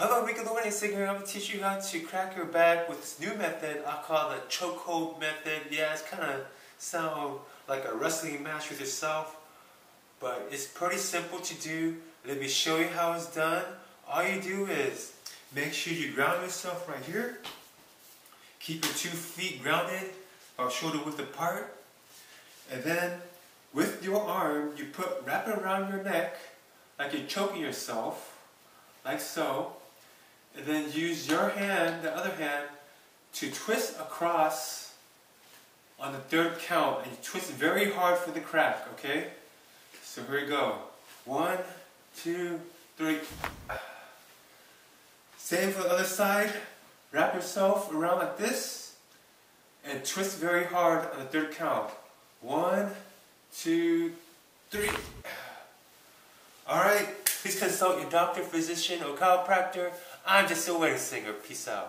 Hello, Rico the Wedding Singer. I'm going to teach you how to crack your back with this new method I call the chokehold method. Yeah, it's kind of sound like a wrestling match with yourself, but it's pretty simple to do. Let me show you how it's done. All you do is make sure you ground yourself right here. Keep your 2 feet grounded, about shoulder width apart. And then with your arm, you wrap it around your neck like you're choking yourself, like so. And then use your hand, the other hand, to twist across on the 3rd count. And you twist very hard for the crack, okay? So here we go. 1, 2, 3. Same for the other side. Wrap yourself around like this and twist very hard on the 3rd count. 1, 2, 3. Alright, please consult your doctor, physician, or chiropractor. I'm just a wedding singer. Peace out.